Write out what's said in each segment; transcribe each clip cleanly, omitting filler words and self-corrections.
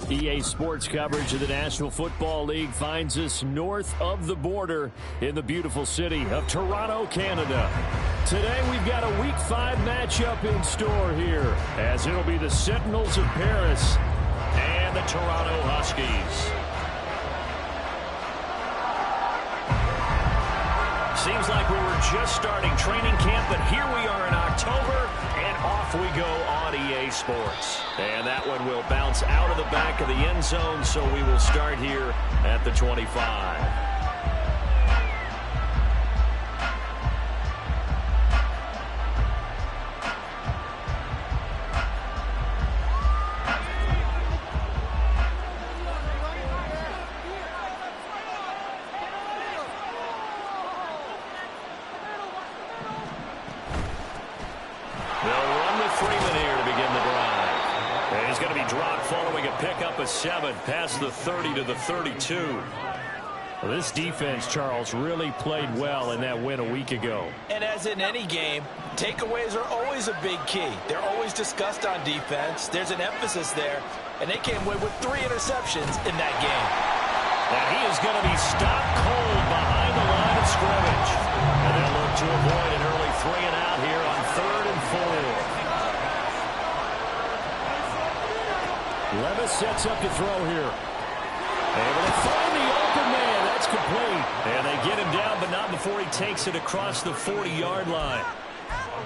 EA Sports coverage of the National Football League finds us north of the border in the beautiful city of Toronto, Canada. Today we've got a Week 5 matchup in store here, as it'll be the Sentinels of Paris and the Toronto Huskies. Seems like we were just starting training camp, but here we are in October, and off we go on EA Sports. And that one will bounce out of the back of the end zone, so we will start here at the 25. Pick up a 7 past the 30 to the 32. Well, this defense, Charles, really played well in that win a week ago. And as in any game, takeaways are always a big key. They're always discussed on defense. There's an emphasis there, and they came away with 3 interceptions in that game. And he is going to be stopped cold behind the line of scrimmage. And they'll look to avoid an early 3 and out here on 3rd and 4. Levis sets up to throw here. Able to find the open man. That's complete. And they get him down, but not before he takes it across the 40-yard line.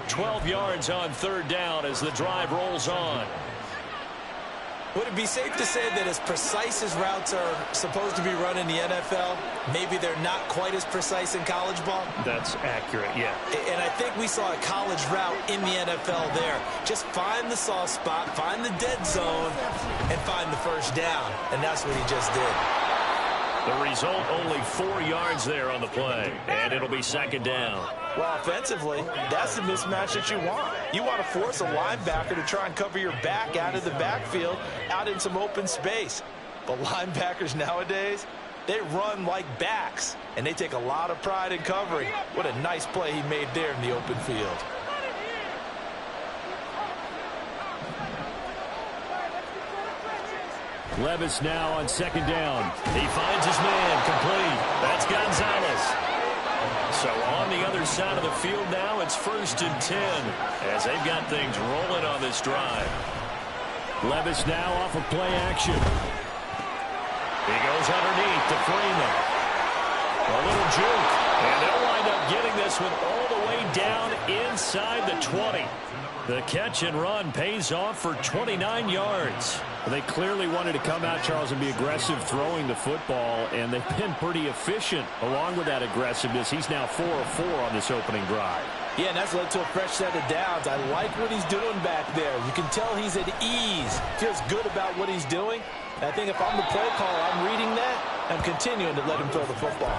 12 yards on 3rd down as the drive rolls on. Would it be safe to say that as precise as routes are supposed to be run in the NFL, maybe they're not quite as precise in college ball? That's accurate, yeah. And I think we saw a college route in the NFL there. Just find the soft spot, find the dead zone, and find the first down. And that's what he just did. The result, only 4 yards there on the play. And it'll be 2nd down. Well, offensively, that's the mismatch that you want. You want to force a linebacker to try and cover your back out of the backfield, out in some open space. But linebackers nowadays, they run like backs, and they take a lot of pride in covering. What a nice play he made there in the open field. Levis now on 2nd down. He finds his man, complete. That's Gonzalez. So on the other side of the field now, it's 1st and 10 as they've got things rolling on this drive. Levis now off of play action. He goes underneath to Freeman. A little juke, and they'll wind up getting this one all the way down inside the 20. The catch and run pays off for 29 yards. They clearly wanted to come out, Charles, and be aggressive throwing the football, and they've been pretty efficient along with that aggressiveness. He's now 4 of 4 on this opening drive. Yeah, and that's led to a fresh set of downs. I like what he's doing back there. You can tell he's at ease, feels good about what he's doing. And I think if I'm the play caller, I'm reading that, I'm continuing to let him throw the football.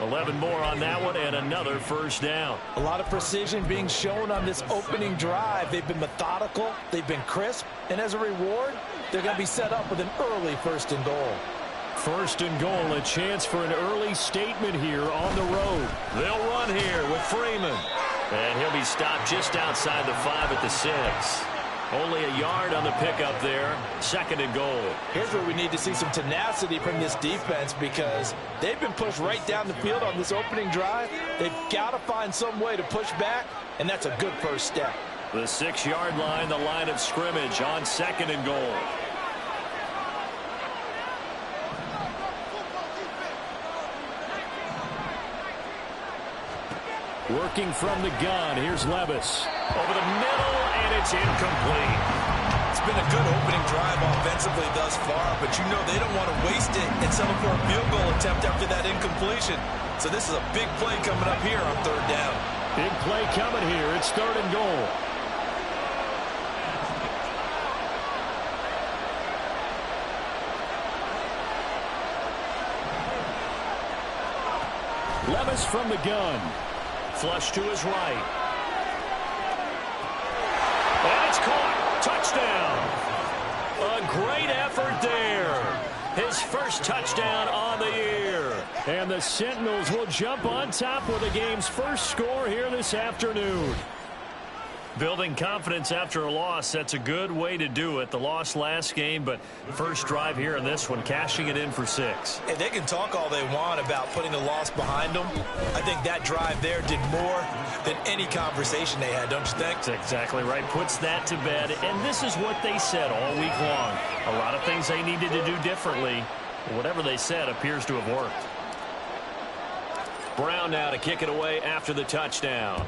11 more on that one, and another 1st down. A lot of precision being shown on this opening drive. They've been methodical, they've been crisp, and as a reward, they're going to be set up with an early 1st and goal. 1st and goal, a chance for an early statement here on the road. They'll run here with Freeman. And he'll be stopped just outside the 5 at the 6. Only a yard on the pickup there. 2nd and goal. Here's where we need to see some tenacity from this defense because they've been pushed right down the field on this opening drive. They've got to find some way to push back, and that's a good first step. The 6-yard line, the line of scrimmage on 2nd and goal. Working from the gun, here's Levis. Over the middle, and it's incomplete. It's been a good opening drive offensively thus far, but you know they don't want to waste it and settle for a field goal attempt after that incompletion. So this is a big play coming up here on 3rd down. Big play coming here. It's 3rd and goal. Levis from the gun. Flush to his right. And it's caught. Touchdown. A great effort there. His first touchdown on the year. And the Sentinels will jump on top with the game's first score here this afternoon. Building confidence after a loss, that's a good way to do it. The loss last game, but first drive here in this one, cashing it in for 6. And they can talk all they want about putting a loss behind them. I think that drive there did more than any conversation they had, don't you think? That's exactly right. Puts that to bed, and this is what they said all week long. A lot of things they needed to do differently. Whatever they said appears to have worked. Brown now to kick it away after the touchdown.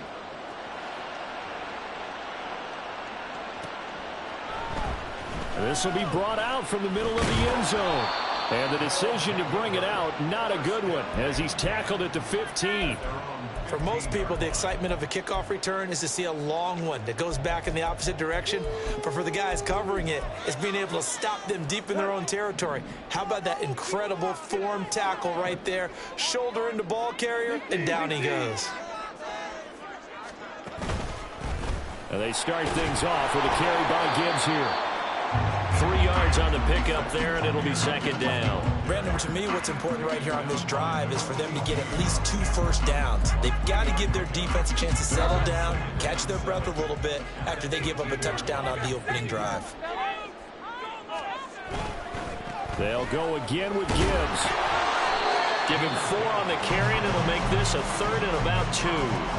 This will be brought out from the middle of the end zone. And the decision to bring it out, not a good one, as he's tackled at the 15. For most people, the excitement of a kickoff return is to see a long one that goes back in the opposite direction. But for the guys covering it, it's being able to stop them deep in their own territory. How about that incredible form tackle right there? Shoulder into ball carrier, and down he goes. And they start things off with a carry by Gibbs here. 3 yards on the pickup there, and it'll be second down. Brandon, to me, what's important right here on this drive is for them to get at least 2 first downs. They've got to give their defense a chance to settle down, catch their breath a little bit after they give up a touchdown on the opening drive. They'll go again with Gibbs. Give him 4 on the carry, and it'll make this a 3rd and about 2.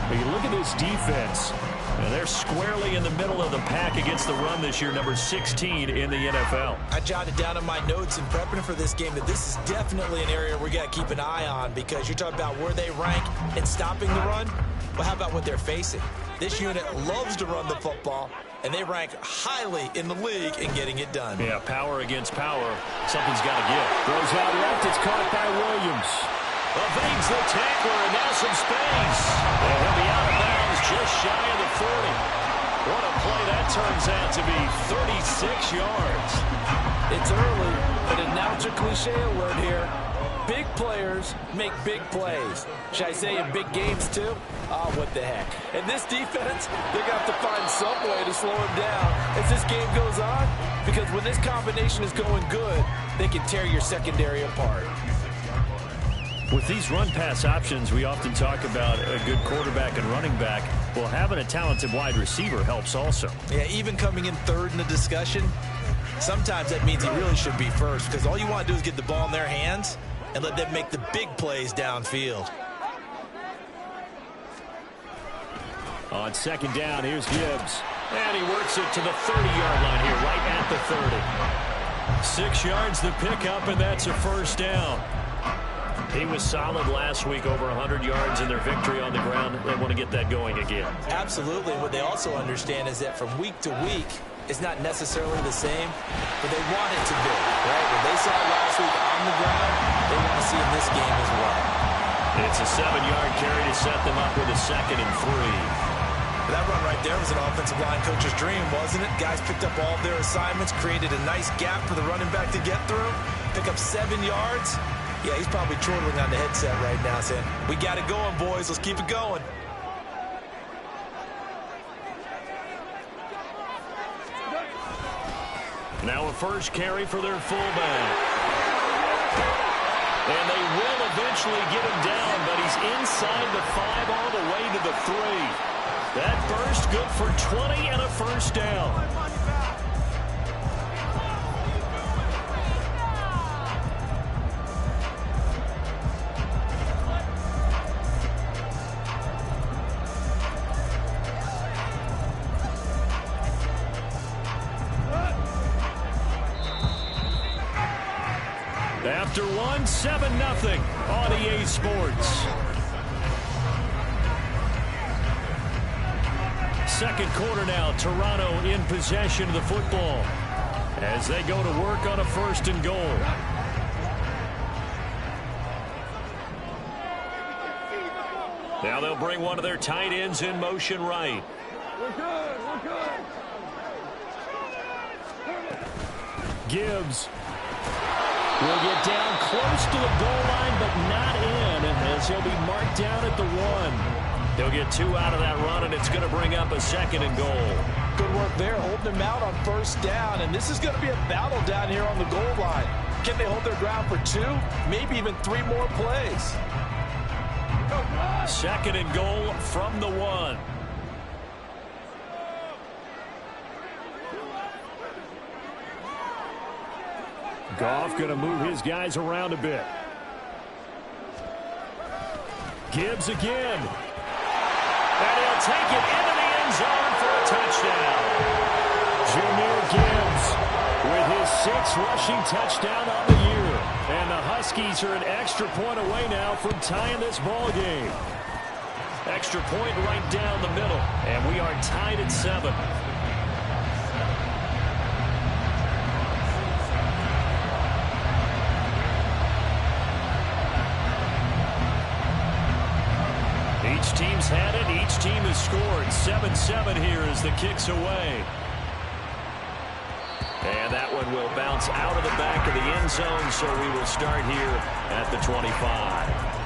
But you look at this defense, and they're squarely in the middle of the pack against the run this year, number 16 in the NFL. I jotted down in my notes in prepping for this game that this is definitely an area we got to keep an eye on, because you're talking about where they rank in stopping the run. Well, how about what they're facing? This unit loves to run the football, and they rank highly in the league in getting it done. Yeah, power against power. Something's got to give. Throws out left. It's caught by Williams. Evades the tackler, and now some space. And he'll be out of bounds just shy of the 40. What a play that turns out to be. 36 yards. It's early, but a now it's a cliche alert here. Big players make big plays. Should I say in big games too? Oh, what the heck. And this defense, they're going to have to find some way to slow him down as this game goes on, because when this combination is going good, they can tear your secondary apart. With these run-pass options, we often talk about a good quarterback and running back. Well, having a talented wide receiver helps also. Yeah, even coming in 3rd in the discussion, sometimes that means he really should be first, because all you want to do is get the ball in their hands and let them make the big plays downfield. On second down, here's Gibbs. And he works it to the 30-yard line here, right at the 30. 6 yards the pickup, and that's a first down. He was solid last week, over 100 yards in their victory on the ground. They want to get that going again. Absolutely. And what they also understand is that from week to week, it's not necessarily the same, but they want it to be, right? When they saw it last week on the ground, they want to see in this game as well. It's a 7-yard carry to set them up with a 2nd and 3. That run right there was an offensive line coach's dream, wasn't it? Guys picked up all of their assignments, created a nice gap for the running back to get through, pick up 7 yards. Yeah, he's probably chortling on the headset right now saying, we got it going, boys. Let's keep it going. Now a first carry for their fullback. And they will eventually get him down, but he's inside the 5 all the way to the 3. That burst good for 20 and a first down. After one, 7-0 on EA Sports. Second quarter now, Toronto in possession of the football as they go to work on a 1st and goal. Now they'll bring one of their tight ends in motion right. Gibbs will get down close to the goal line, but not in, as he'll be marked down at the 1. They'll get 2 out of that run, and it's going to bring up a 2nd and goal. Good work there, holding them out on first down, and this is going to be a battle down here on the goal line. Can they hold their ground for 2, maybe even 3 more plays? 2nd and goal from the 1. Goff going to move his guys around a bit. Gibbs again. And he'll take it into the end zone for a touchdown. Jahmyr Gibbs with his 6th rushing touchdown on the year. And the Huskies are an extra point away now from tying this ball game. Extra point right down the middle. And we are tied at 7. Each team's had it. Each team has scored. 7-7 here as the kick's away. And that one will bounce out of the back of the end zone, so we will start here at the 25.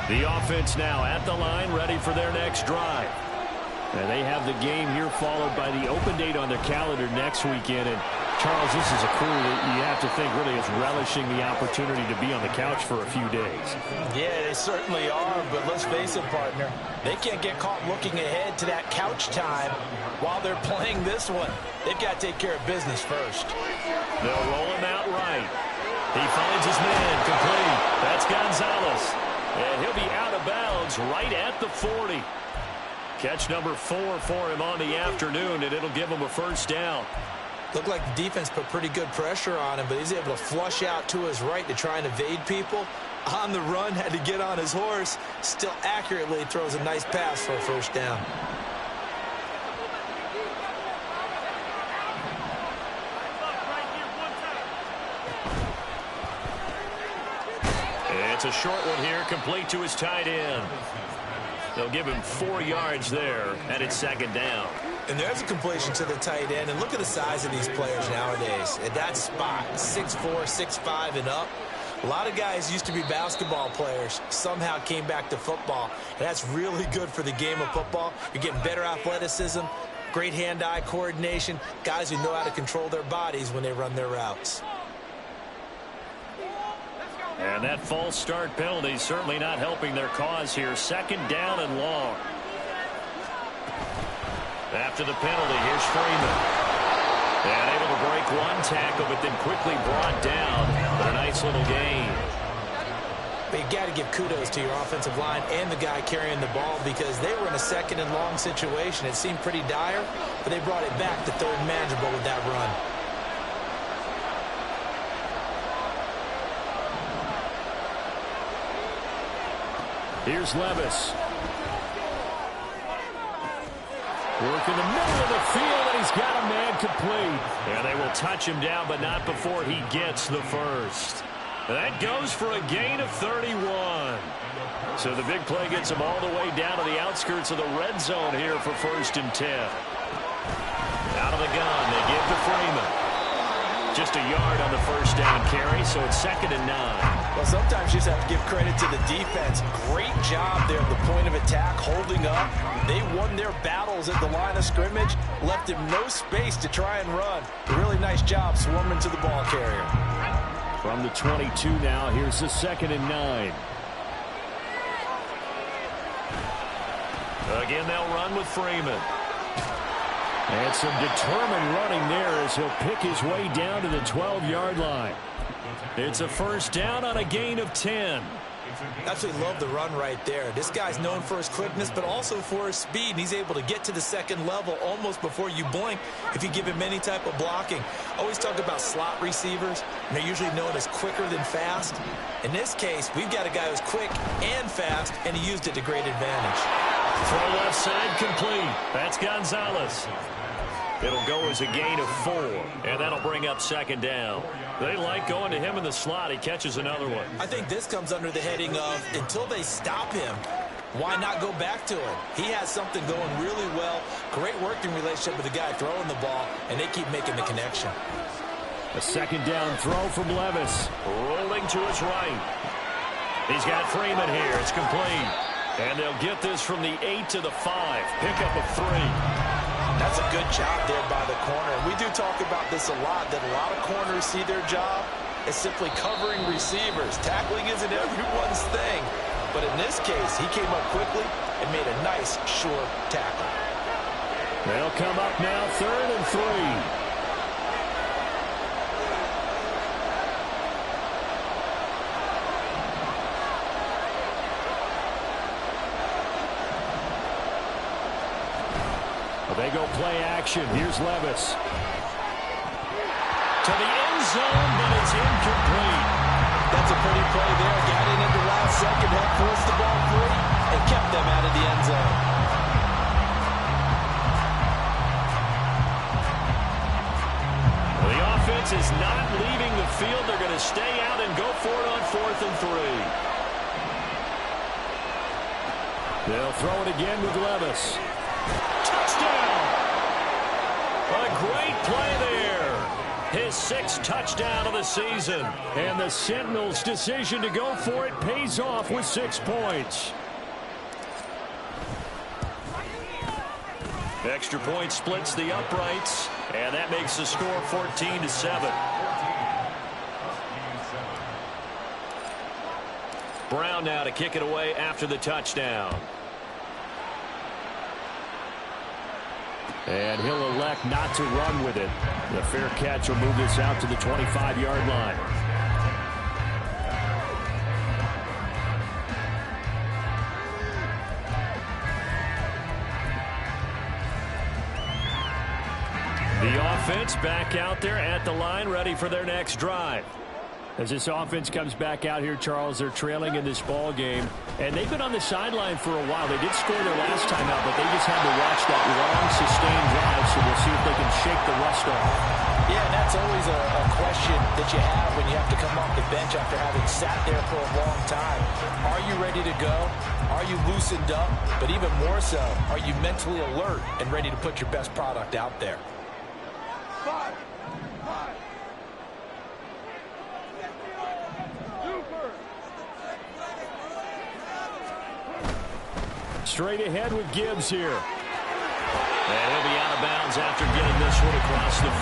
The offense now at the line, ready for their next drive. And they have the game here followed by the open date on their calendar next weekend. And, Charles, this is a crew that you have to think really is relishing the opportunity to be on the couch for a few days. Yeah, they certainly are, but let's face it, partner. They can't get caught looking ahead to that couch time while they're playing this one. They've got to take care of business first. They'll roll him out right. He finds his man complete. That's Gonzalez. And he'll be out of bounds right at the 40. Catch number 4 for him on the afternoon, and it'll give him a first down. Looked like the defense put pretty good pressure on him, but he's able to flush out to his right to try and evade people. On the run, had to get on his horse. Still accurately throws a nice pass for a first down. It's a short one here, complete to his tight end. They'll give him 4 yards there, and it's second down. And there's a completion to the tight end, and look at the size of these players nowadays. At that spot, 6'4", 6'5", and up. A lot of guys used to be basketball players, somehow came back to football, and that's really good for the game of football. You're getting better athleticism, great hand-eye coordination, guys who know how to control their bodies when they run their routes. And that false start penalty certainly not helping their cause here. Second down and long. After the penalty, here's Freeman. And able to break one tackle, but then quickly brought down. But a nice little gain. But you got to give kudos to your offensive line and the guy carrying the ball because they were in a second and long situation. It seemed pretty dire, but they brought it back to third manageable with that run. Here's Levis. Work in the middle of the field, and he's got a man complete. And they will touch him down, but not before he gets the first. That goes for a gain of 31. So the big play gets him all the way down to the outskirts of the red zone here for 1st and 10. Out of the gun, they give to Freeman. Just a yard on the first down carry, so it's 2nd and 9. Well, sometimes you just have to give credit to the defense. Great job there at the point of attack, holding up. They won their battles at the line of scrimmage, left him no space to try and run. A really nice job swarming to the ball carrier. From the 22 now, here's the 2nd and 9. Again, they'll run with Freeman. And some determined running there as he'll pick his way down to the 12-yard line. It's a first down on a gain of 10. Absolutely love the run right there. This guy's known for his quickness, but also for his speed. And he's able to get to the second level almost before you blink if you give him any type of blocking. Always talk about slot receivers, and they're usually known as quicker than fast. In this case, we've got a guy who's quick and fast, and he used it to great advantage. Throw left side complete. That's Gonzalez. It'll go as a gain of 4, and that'll bring up 2nd down. They like going to him in the slot. He catches another one. I think this comes under the heading of until they stop him, Why not go back to it? He has something going really well. Great working relationship with the guy throwing the ball, and they keep making the connection. A second down throw from Levis. Rolling to his right. He's got Freeman here. It's complete. And they'll get this from the 8 to the 5. Pickup of 3. That's a good job there by the corner. And we do talk about this a lot, that a lot of corners see their job as simply covering receivers. Tackling isn't everyone's thing. But in this case, he came up quickly and made a nice, short tackle. They'll come up now, 3rd and 3. They go play action. Here's Levis. To the end zone, but it's incomplete. That's a pretty play there. Got in at the last second, helped force the ball free, and kept them out of the end zone. The offense is not leaving the field. They're going to stay out and go for it on 4th and 3. They'll throw it again with Levis. Touchdown! A great play there. His 6th touchdown of the season. And the Sentinels' decision to go for it pays off with 6 points. Extra point splits the uprights, and that makes the score 14-7. Brown now to kick it away after the touchdown. And he'll elect not to run with it. The fair catch will move this out to the 25-yard line. The offense back out there at the line, ready for their next drive. As this offense comes back out here, Charles, they're trailing in this ball game, and they've been on the sideline for a while. They did score their last time out, but they just had to watch that long, sustained drive, so we'll see if they can shake the rust off. Yeah, and that's always a question that you have when you have to come off the bench after having sat there for a long time. Are you ready to go? Are you loosened up? But even more so, are you mentally alert and ready to put your best product out there? Straight ahead with Gibbs here. And he'll be out of bounds after getting this one across the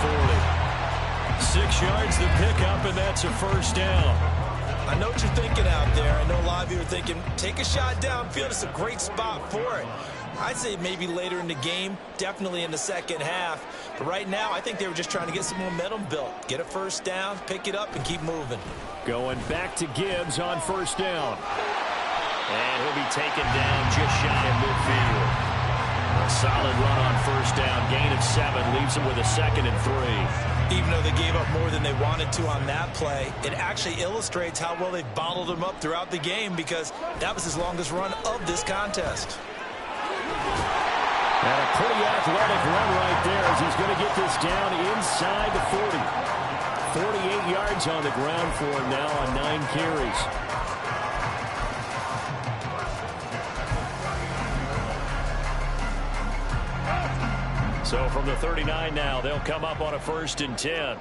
40. 6 yards the pickup, and that's a first down. I know what you're thinking out there. I know a lot of you are thinking, take a shot downfield. It's a great spot for it. I'd say maybe later in the game, definitely in the second half. But right now, I think they were just trying to get some momentum built. Get a first down, pick it up, and keep moving. Going back to Gibbs on first down. And he'll be taken down just shy of midfield. A solid run on first down. Gain of 7 leaves him with a 2nd and 3. Even though they gave up more than they wanted to on that play, it actually illustrates how well they've bottled him up throughout the game, because that was his longest run of this contest. And a pretty athletic run right there as he's going to get this down inside the 40. 48 yards on the ground for him now on 9 carries. So from the 39 now, they'll come up on a 1st and 10. And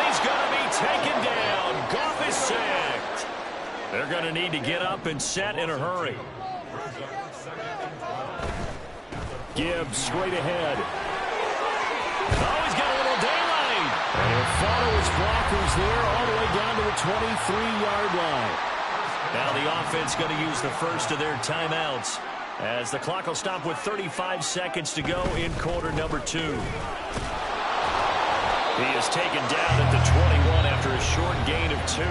he's going to be taken down. Goff is sacked. They're going to need to get up and set in a hurry. Gibbs straight ahead. Oh, he's got a little daylight. And he'll follow his blockers there all the way down to the 23-yard line. Now the offense going to use the first of their timeouts, as the clock will stop with 35 seconds to go in quarter number 2. He is taken down at the 21 after a short gain of 2.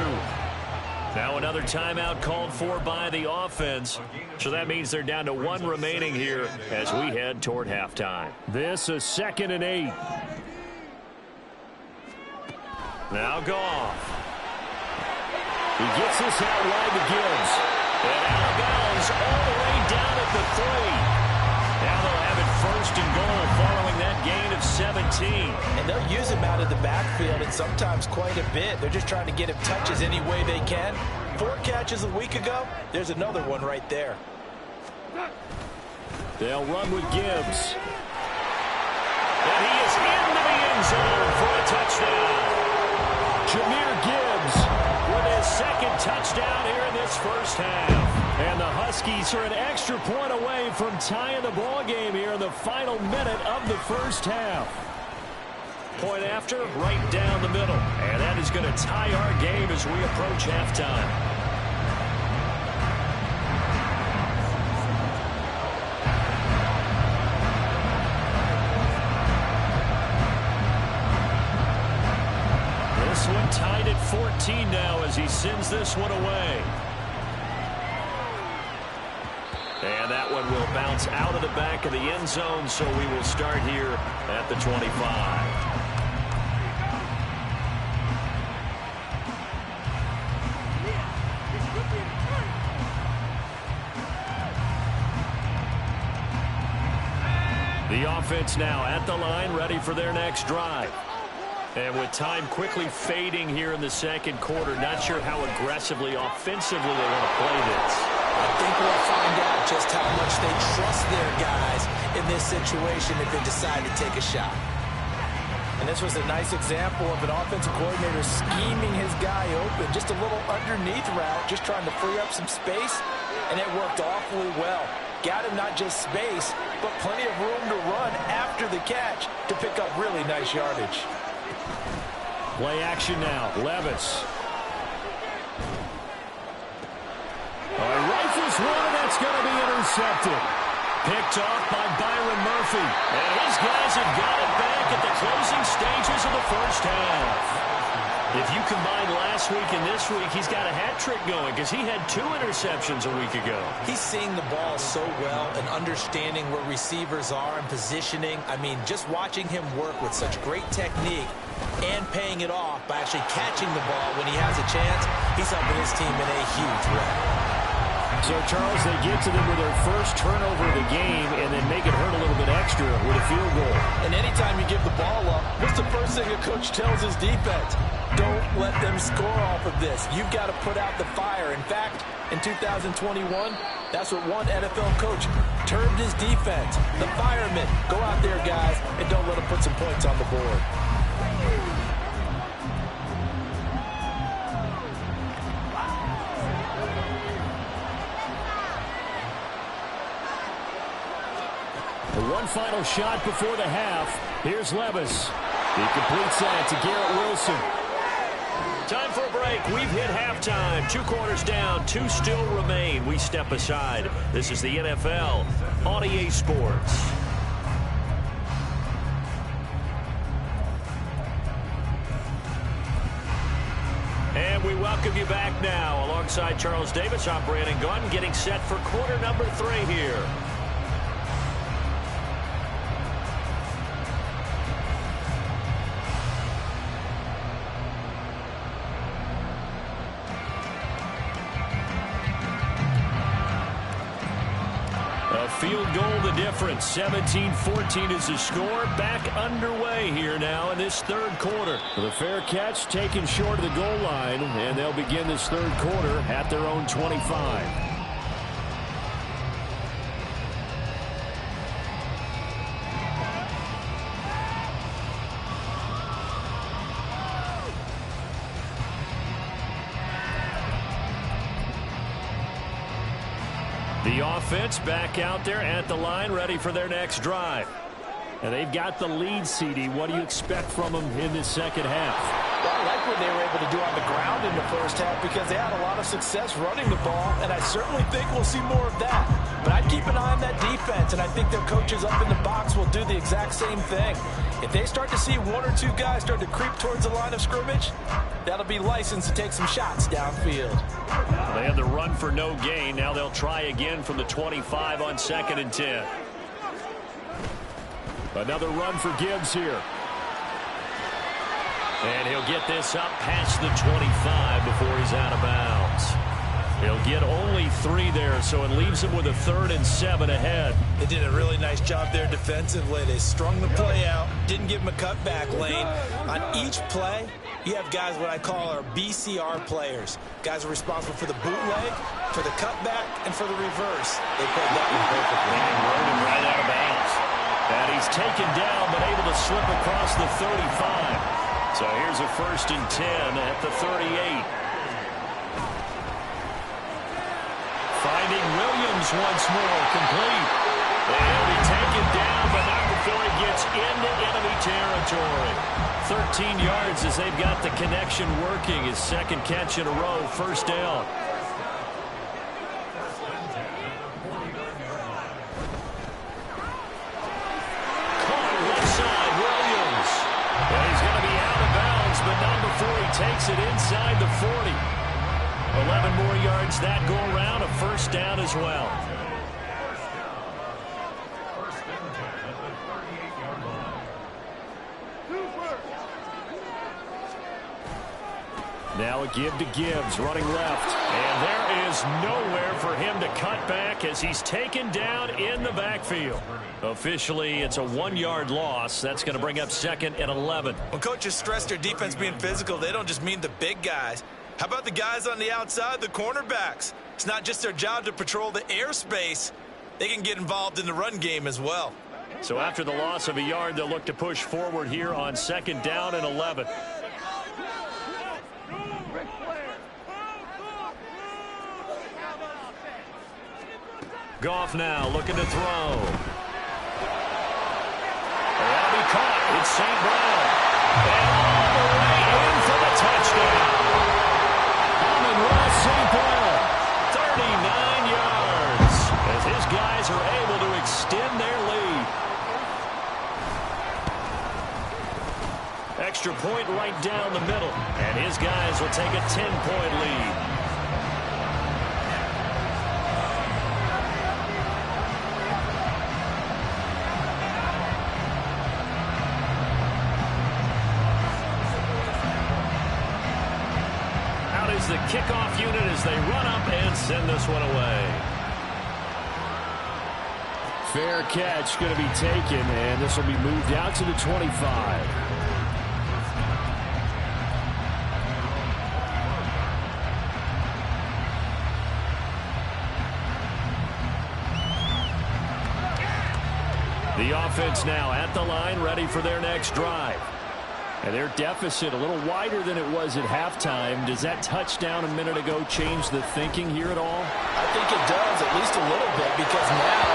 Now another timeout called for by the offense. So that means they're down to 1 remaining here as we head toward halftime. This is 2nd and 8. Now Goff. He gets this out wide to Gibbs. And out of bounds all the way down at the 3. Now they'll have it 1st and goal following that gain of 17. And they'll use him out of the backfield, and sometimes quite a bit. They're just trying to get him touches any way they can. 4 catches a week ago. There's another one right there. They'll run with Gibbs. And he is into the end zone for a touchdown. Jahmyr Gibbs with his second touchdown here in this first half. And the Huskies are an extra point away from tying the ball game here in the final minute of the first half. Point after, right down the middle. And that is going to tie our game as we approach halftime. This one tied at 14 now as he sends this one away. And that one will bounce out of the back of the end zone, so we will start here at the 25. The offense now at the line, ready for their next drive. And with time quickly fading here in the second quarter, not sure how aggressively, offensively they want to play this. I think we'll find out just how much they trust their guys in this situation if they decide to take a shot. And this was a nice example of an offensive coordinator scheming his guy open. Just a little underneath route, just trying to free up some space, and it worked awfully well. Got him not just space, but plenty of room to run after the catch to pick up really nice yardage. Play action now. Levis. Rifles one, and that's going to be intercepted. Picked off by Byron Murphy. And his guys have got it back at the closing stages of the first half. If you combine last week and this week, he's got a hat trick going because he had 2 interceptions a week ago. He's seeing the ball so well and understanding where receivers are and positioning. I mean, just watching him work with such great technique and paying it off by actually catching the ball when he has a chance, he's helping his team in a huge way. So, Charles, they get to them with their first turnover of the game and then make it hurt a little bit extra with a field goal. And anytime you give the ball up, what's the first thing a coach tells his defense? Don't let them score off of this. You've got to put out the fire. In fact, in 2021, that's what one NFL coach termed his defense. The firemen. Go out there, guys, and don't let them put some points on the board. One final shot before the half. Here's Levis. He completes that to Garrett Wilson. Time for a break. We've hit halftime. 2 quarters down. 2 still remain. We step aside. This is the NFL on EA Sports. And we welcome you back now. Alongside Charles Davis, I'm Brandon Gunn, getting set for quarter number 3 here. Field goal the difference. 17-14 is the score. Back underway here now in this third quarter. The fair catch taken short of the goal line, and they'll begin this third quarter at their own 25. The offense back out there at the line, ready for their next drive. And they've got the lead, CD. What do you expect from them in this second half? Well, I like what they were able to do on the ground in the first half because they had a lot of success running the ball, and I certainly think we'll see more of that. But I'd keep an eye on that defense, and I think their coaches up in the box will do the exact same thing. If they start to see 1 or 2 guys start to creep towards the line of scrimmage, that'll be licensed to take some shots downfield. They had the run for no gain. Now they'll try again from the 25 on 2nd and 10. Another run for Gibbs here. And he'll get this up past the 25 before he's out of bounds. He'll get only 3 there, so it leaves him with a 3rd and 7 ahead. They did a really nice job there defensively. They strung the play out, didn't give him a cutback lane. On each play, you have guys what I call our BCR players. Guys are responsible for the bootleg, for the cutback, and for the reverse. They played that one perfectly. And rode him right out of bounds. And he's taken down, but able to slip across the 35. So here's a 1st and 10 at the 38. Finding Williams once more, complete. And he'll be taken down, but not before he gets into enemy territory. 13 yards as they've got the connection working. His 2nd catch in a row, 1st down. Caught left side, Williams. And he's going to be out of bounds, but not before he takes it inside the 40. 11 more yards that go around, a 1st down as well. Now a give to Gibbs, running left. And there is nowhere for him to cut back as he's taken down in the backfield. Officially, it's a 1-yard loss. That's going to bring up 2nd and 11. When coaches stress their defense being physical, they don't just mean the big guys. How about the guys on the outside, the cornerbacks? It's not just their job to patrol the airspace. They can get involved in the run game as well. So after the loss of a yard, they'll look to push forward here on 2nd down and 11. Goff now looking to throw. That'll be caught. It's St. Brown. And all the way in for the touchdown. St. Brown, 39 yards, as his guys are able to extend their lead. Extra point right down the middle, and his guys will take a 10-point lead. The kickoff unit as they run up and send this one away. Fair catch going to be taken, and this will be moved out to the 25. The offense now at the line, ready for their next drive. And their deficit a little wider than it was at halftime. Does that touchdown a minute ago change the thinking here at all? I think it does, at least a little bit, because now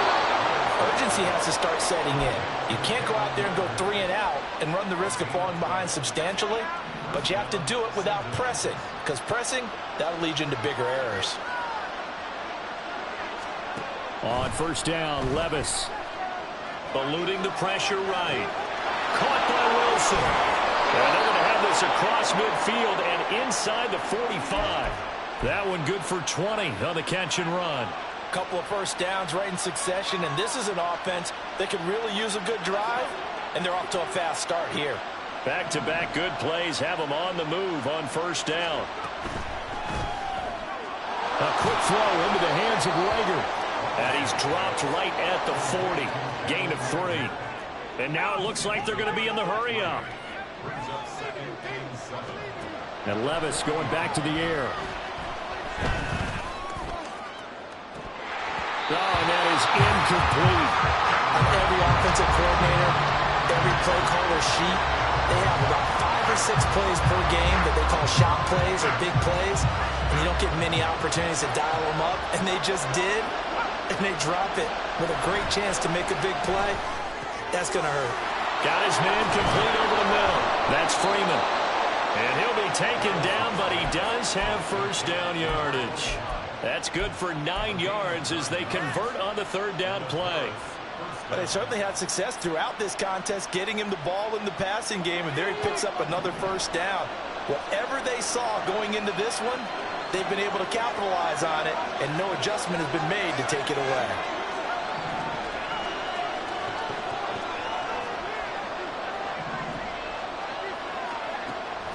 urgency has to start setting in. You can't go out there and go 3 and out and run the risk of falling behind substantially, but you have to do it without pressing, because pressing, that'll lead you into bigger errors. On 1st down, Levis eluding the pressure right. Caught by Wilson. And they're going to have this across midfield and inside the 45. That one good for 20 on the catch and run. Couple of 1st downs right in succession, and this is an offense that can really use a good drive, and they're off to a fast start here. Back-to-back good plays have them on the move on 1st down. A quick throw into the hands of Rager. And he's dropped right at the 40. Gain of 3. And now it looks like they're going to be in the hurry-up. And Levis going back to the air. Oh, and that is incomplete. Every offensive coordinator, every play caller sheet, they have about 5 or 6 plays per game that they call shot plays or big plays. And you don't get many opportunities to dial them up. And they just did. And they drop it with a great chance to make a big play. That's going to hurt. Got his man complete over the middle. That's Freeman. And he'll be taken down, but he does have 1st down yardage. That's good for 9 yards as they convert on the 3rd down play. But they certainly had success throughout this contest, getting him the ball in the passing game, and there he picks up another 1st down. Whatever they saw going into this one, they've been able to capitalize on it, and no adjustment has been made to take it away.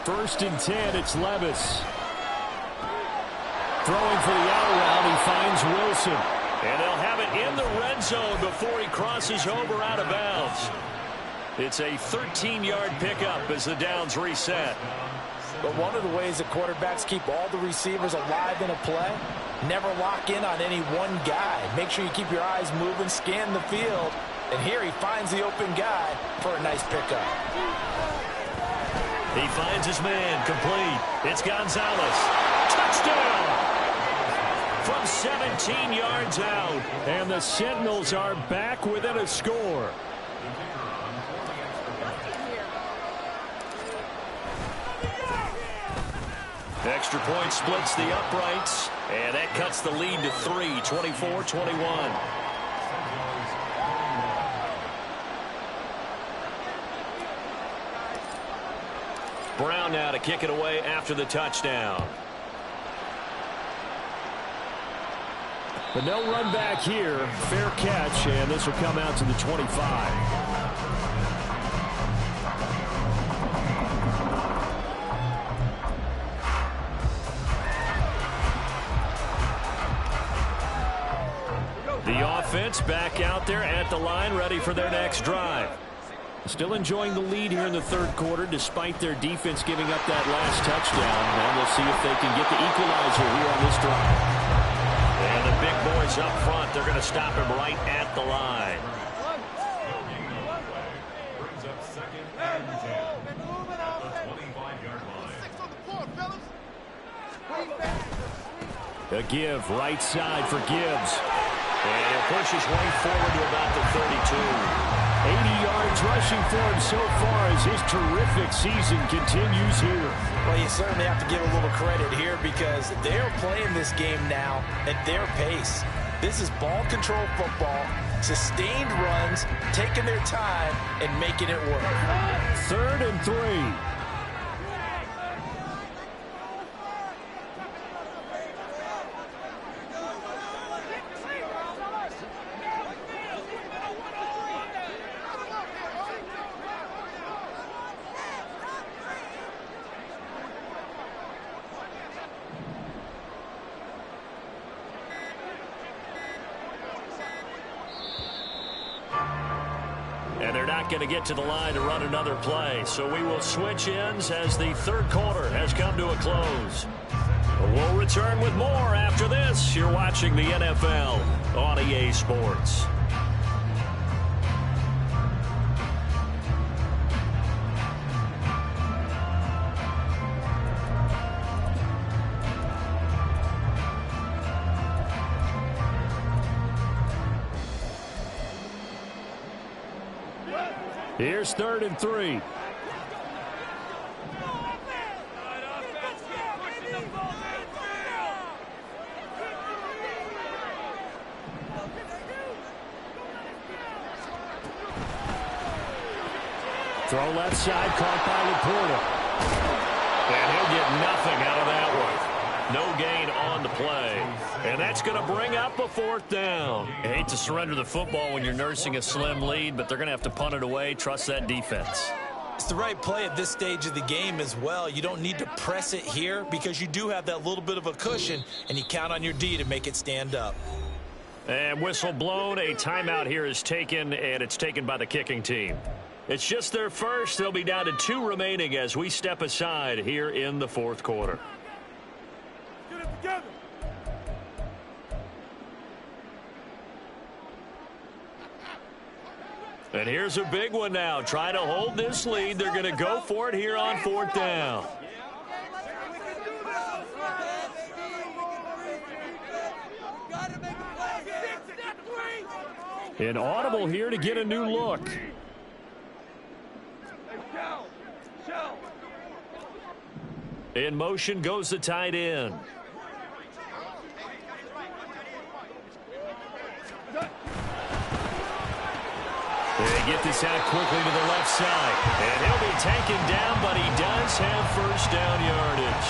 First and 10, it's Levis. Throwing for the out route, he finds Wilson. And they'll have it in the red zone before he crosses over out of bounds. It's a 13-yard pickup as the downs reset. But one of the ways that quarterbacks keep all the receivers alive in a play, never lock in on any one guy. Make sure you keep your eyes moving, scan the field. And here he finds the open guy for a nice pickup. He finds his man, complete. It's Gonzalez. Touchdown! From 17 yards out. And the Sentinels are back within a score. Extra point splits the uprights. And that cuts the lead to 3, 24-21. Brown now to kick it away after the touchdown. But no run back here. Fair catch, and this will come out to the 25. The offense back out there at the line, ready for their next drive. Still enjoying the lead here in the third quarter, despite their defense giving up that last touchdown. And we'll see if they can get the equalizer here on this drive. And the big boys up front, they're going to stop him right at the line. Brings up second and 10 at the 25-yard line. A give right side for Gibbs. And he'll push his way forward to about the 32. 80 yards rushing for him so far as his terrific season continues here. Well, you certainly have to give a little credit here because they're playing this game now at their pace. This is ball control football, sustained runs, taking their time, and making it work. 3rd and 3. And they're not going to get to the line to run another play. So we will switch ends as the third quarter has come to a close. We'll return with more after this. You're watching the NFL on EA Sports. Here's 3rd and 3. Throw left side, caught by Laporta. And he'll get nothing out of that one. No gain on the play. And that's going to bring up a 4th down. You hate to surrender the football when you're nursing a slim lead, but they're going to have to punt it away. Trust that defense. It's the right play at this stage of the game as well. You don't need to press it here because you do have that little bit of a cushion, and you count on your D to make it stand up. And whistle blown. A timeout here is taken, and it's taken by the kicking team. It's just their first. They'll be down to 2 remaining as we step aside here in the 4th quarter. Get it together. And here's a big one now. Trying to hold this lead. They're going to go for it here on 4th down. An audible here to get a new look. In motion goes the tight end. They get this out quickly to the left side. And he'll be taken down, but he does have first down yardage.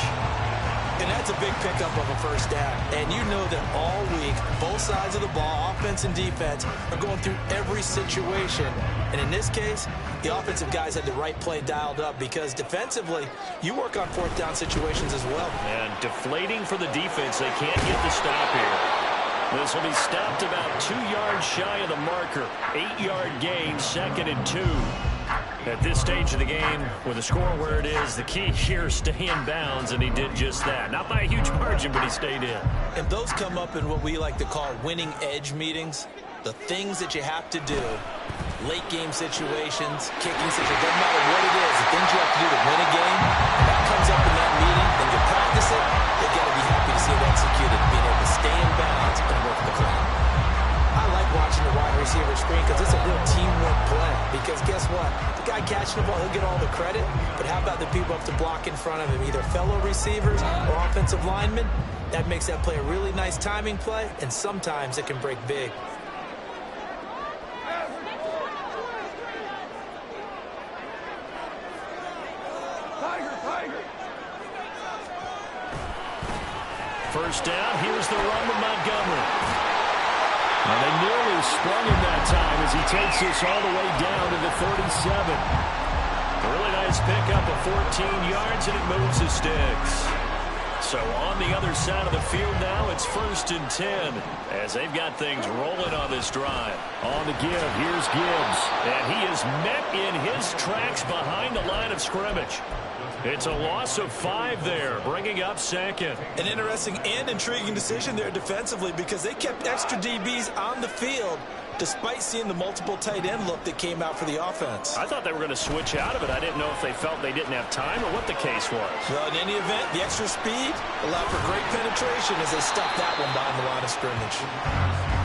And that's a big pickup of a first down. And you know that all week, both sides of the ball, offense and defense, are going through every situation And in this case, the offensive guys had the right play dialed up because defensively, you work on fourth down situations as well. And deflating for the defense. They can't get the stop here. This will be stopped about 2 yards shy of the marker. 8-yard gain, 2nd and 2. At this stage of the game, with the score where it is, the key here is stay in bounds, and he did just that. Not by a huge margin, but he stayed in. And those come up in what we like to call winning edge meetings. The things that you have to do, late game situations, kicking situations, doesn't matter what it is, the things you have to do to win a game, that comes up in that meeting, and you practice it, you got to be happy to see it executed, being able to stay in bounds and work the clock. I like watching the wide receiver screen because it's a real teamwork play. Because guess what? The guy catching the ball, he'll get all the credit. But how about the people up to block in front of him, either fellow receivers or offensive linemen? That makes that play a really nice timing play, and sometimes it can break big. First down, here's the run to Montgomery. And they nearly sprung him that time as he takes this all the way down to the 37. Really nice pickup of 14 yards, and it moves the sticks. So on the other side of the field now, it's 1st and 10 as they've got things rolling on this drive. On the give, here's Gibbs. And he is met in his tracks behind the line of scrimmage. It's a loss of 5 there, bringing up 2nd. An interesting and intriguing decision there defensively because they kept extra DBs on the field despite seeing the multiple tight end look that came out for the offense. I thought they were going to switch out of it. I didn't know if they felt they didn't have time or what the case was. Well, in any event, the extra speed allowed for great penetration as they stuffed that one behind the line of scrimmage.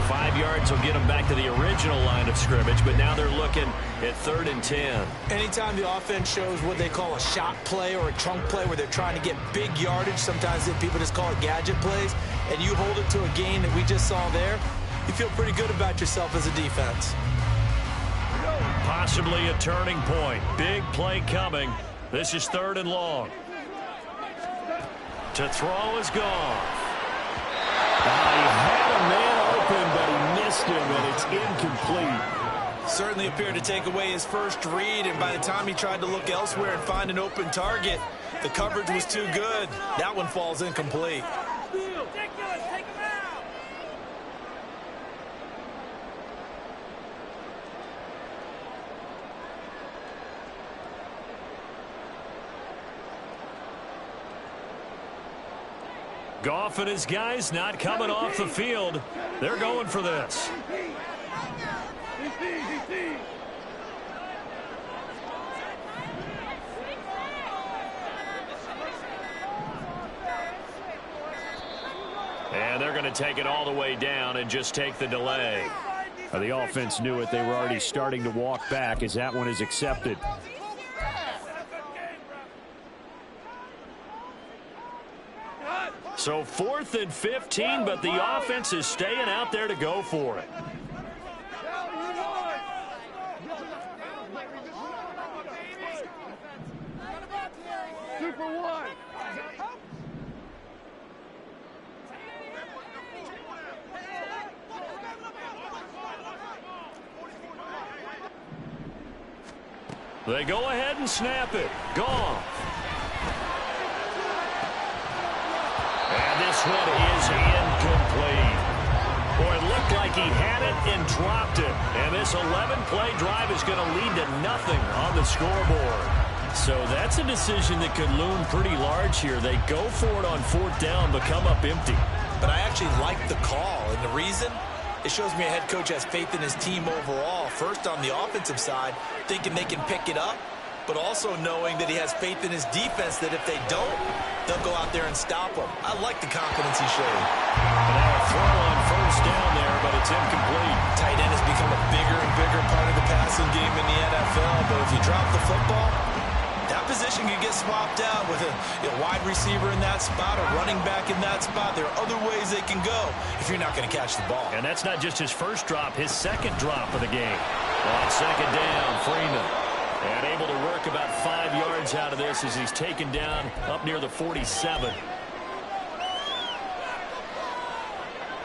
5 yards will get them back to the original line of scrimmage, but now they're looking at 3rd and 10. Anytime the offense shows what they call a shot play or a chunk play where they're trying to get big yardage, sometimes people just call it gadget plays, and you hold it to a gain that we just saw there, you feel pretty good about yourself as a defense. Possibly a turning point. Big play coming. This is 3rd and long. To throw is gone. He had a man open, but he missed him, and it's incomplete. Certainly appeared to take away his first read, and by the time he tried to look elsewhere and find an open target, the coverage was too good. That one falls incomplete. Goff and his guys not coming off the field. They're going for this. And they're going to take it all the way down and just take the delay. The offense knew it. They were already starting to walk back as that one is accepted. So 4th and 15, but the offense is staying out there to go for it. They go ahead and snap it. Gone. And this one is incomplete. Boy, it looked like he had it and dropped it. And this 11-play drive is going to lead to nothing on the scoreboard. So that's a decision that could loom pretty large here. They go for it on 4th down, but come up empty. But I actually like the call, and the reason? It shows me a head coach has faith in his team overall. First on the offensive side, thinking they can pick it up, but also knowing that he has faith in his defense that if they don't, they'll go out there and stop them. I like the confidence he showed. And now a throw on 1st down there, but it's incomplete. Tight end has become a bigger and bigger part of the passing game in the NFL, but if you drop the football, that position can get swapped out with a wide receiver in that spot, a running back in that spot. There are other ways they can go if you're not going to catch the ball. And that's not just his first drop, his 2nd drop of the game. On 2nd down, Freeman. And able to work about 5 yards out of this as he's taken down up near the 47.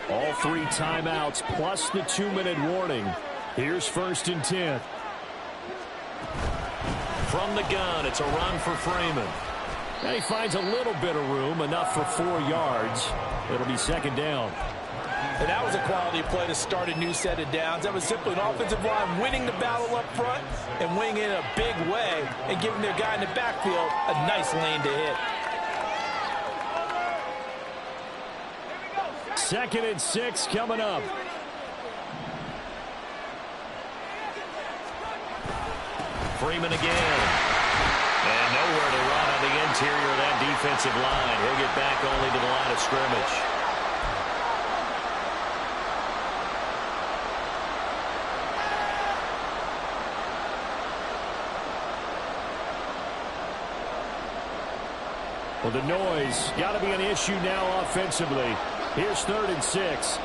All 3 timeouts plus the 2-minute warning. Here's 1st and 10. From the gun, it's a run for Freeman. And he finds a little bit of room, enough for 4 yards. It'll be second down. And that was a quality play to start a new set of downs. That was simply an offensive line winning the battle up front and winning it in a big way and giving their guy in the backfield a nice lane to hit. 2nd and 6 coming up. Freeman again. And nowhere to run on the interior of that defensive line. He'll get back only to the line of scrimmage. Well, the noise got to be an issue now offensively. Here's 3rd and 6.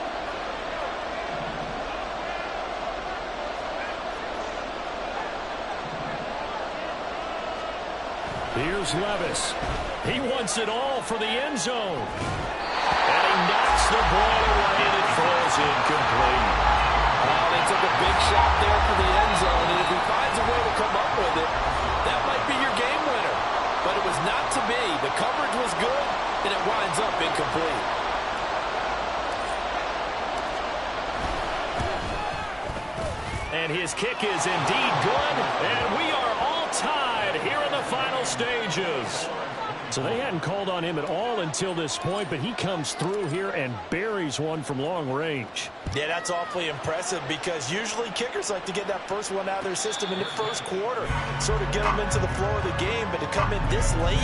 Here's Levis. He wants it all for the end zone. And he knocks the ball away and it falls incomplete. They took a big shot there for the end zone, and if he finds a way to come up with it, that might be your game winner. But it was not to be. The coverage was good, and it winds up incomplete. And his kick is indeed good, and we are all tied here in the final stages. So they hadn't called on him at all until this point, but he comes through here and buries one from long range. Yeah, that's awfully impressive because usually kickers like to get that first one out of their system in the first quarter, sort of get them into the flow of the game, but to come in this late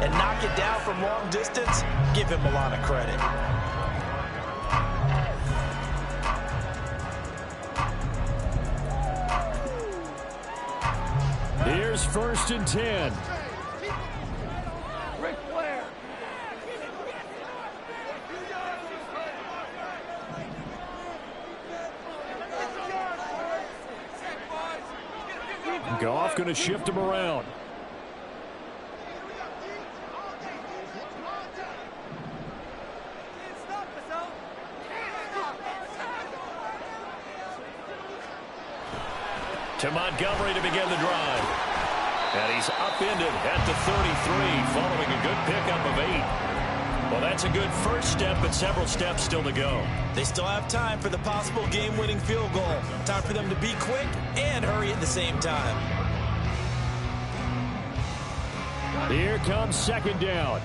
and knock it down from long distance, give him a lot of credit. Here's 1st and 10. Goff going to shift him around. To Montgomery to begin the drive. And he's upended at the 33 following a good pickup of 8. Well, that's a good first step, but several steps still to go. They still have time for the possible game-winning field goal. Time for them to be quick and hurry at the same time. Here comes 2nd down.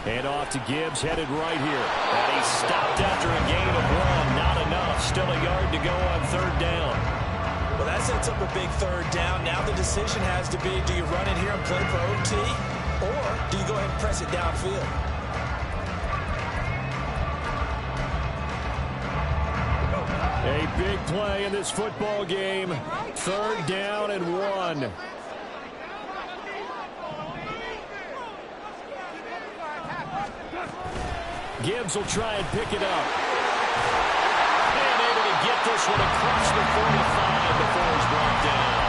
Hand off to Gibbs, headed right here. And he's stopped after a gain of 1. Not enough. Still a yard to go on 3rd down. Well, that sets up a big 3rd down. Now the decision has to be, do you run it here and play for OT, or do you go ahead and press it downfield? A big play in this football game. 3rd down and 1. Gibbs will try and pick it up. And able to get this one across the 45 before he's brought down.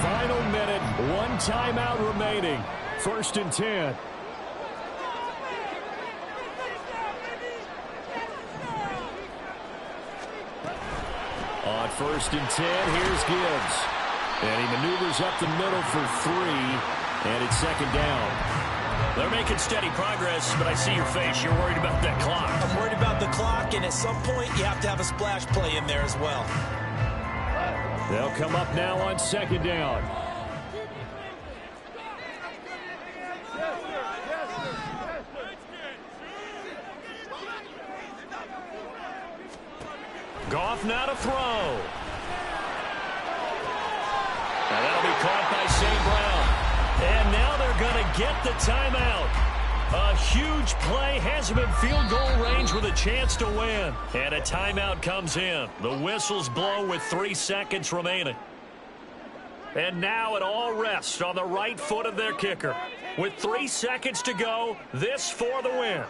Final minute, 1 timeout remaining. 1st and 10. On 1st and 10, here's Gibbs. And he maneuvers up the middle for 3, and it's 2nd down. They're making steady progress, but I see your face. You're worried about that clock. I'm worried about the clock, and at some point, you have to have a splash play in there as well. They'll come up now on 2nd down. Goff now to throw. And that'll be caught by St. Brown. And now they're going to get the timeout. A huge play has him in field goal range with a chance to win. And a timeout comes in. The whistles blow with 3 seconds remaining. And now it all rests on the right foot of their kicker. With 3 seconds to go, this for the win.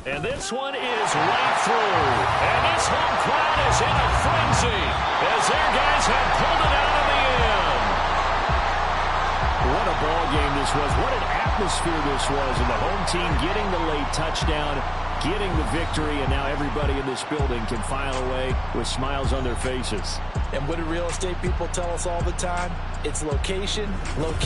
And this one is right through. And this home crowd is in a frenzy as their guys have pulled it out of this was. What an atmosphere this was. And the home team getting the late touchdown, getting the victory, and now everybody in this building can file away with smiles on their faces. And what do real estate people tell us all the time? It's location, location.